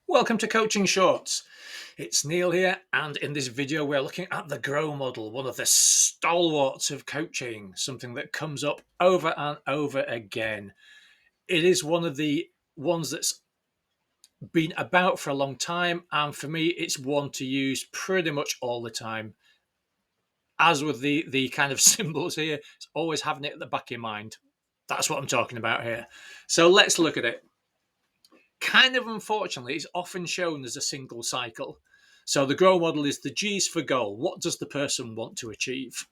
Welcome to Coaching Shorts. It's Neil here, and in this video we're looking at the GROW model, one of the stalwarts of coaching, something that comes up over and over again. It is one of the ones that's been about for a long time, and for me it's one to use pretty much all the time. As with the kind of symbols here, it's always having it at the back of your mind. That's what I'm talking about here. So let's look at it. Kind of unfortunately, it's often shown as a single cycle. So the GROW model is the G's for goal. What does the person want to achieve?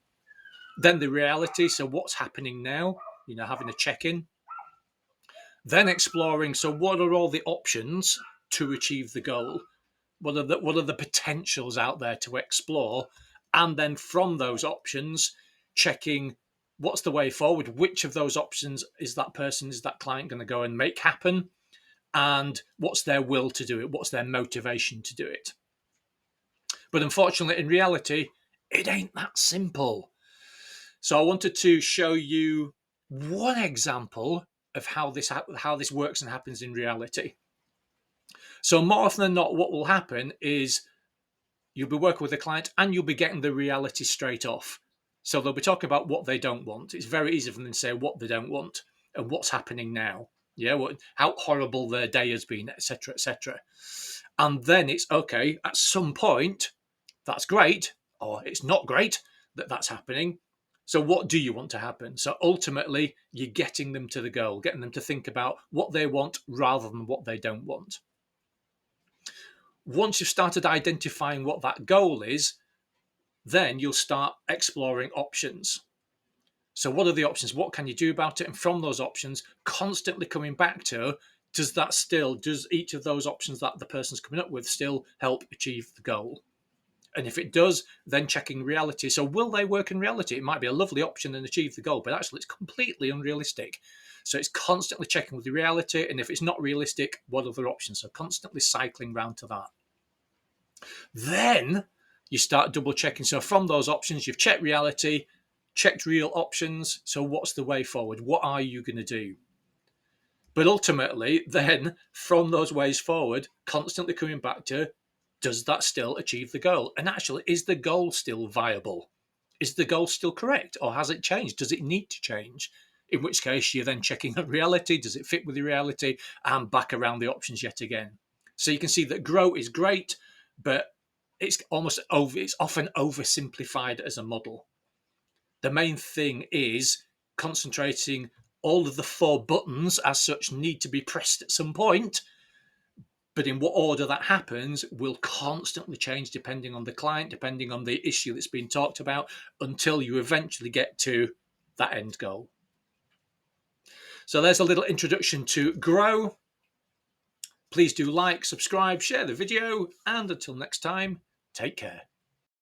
Then the reality, so what's happening now? Having a check-in. Then exploring, so what are all the options to achieve the goal? What are the potentials out there to explore? And then from those options, checking what's the way forward? Which of those options is that client going to go and make happen? And what's their will to do it? What's their motivation to do it? But unfortunately, in reality, it ain't that simple. So I wanted to show you one example of how this works and happens in reality. So more often than not, what will happen is you'll be working with a client and you'll be getting the reality straight off. So they'll be talking about what they don't want. It's very easy for them to say what they don't want and what's happening now. Yeah, how horrible their day has been, etc., etc. And then it's okay, at some point, that's great, or it's not great that that's happening. So what do you want to happen? So ultimately, you're getting them to the goal, getting them to think about what they want rather than what they don't want. Once you've started identifying what that goal is, then you'll start exploring options. So what are the options? What can you do about it? And from those options, constantly coming back to, does each of those options that the person's coming up with still help achieve the goal? And if it does, then checking reality. So will they work in reality? It might be a lovely option and achieve the goal, but actually it's completely unrealistic. So it's constantly checking with the reality. And if it's not realistic, what other options? So constantly cycling round to that. Then you start double checking. So from those options, you've checked reality, checked real options. So what's the way forward? What are you going to do? But ultimately, then from those ways forward, constantly coming back to, does that still achieve the goal? And actually, is the goal still viable? Is the goal still correct? Or has it changed? Does it need to change? In which case, you're then checking at reality. Does it fit with the reality? And back around the options yet again. So you can see that GROW is great, but it's often oversimplified as a model. The main thing is concentrating. All of the 4 buttons as such need to be pressed at some point, but in what order that happens will constantly change depending on the client, depending on the issue that's being talked about, until you eventually get to that end goal. So there's a little introduction to GROW. Please do like, subscribe, share the video, and until next time, take care.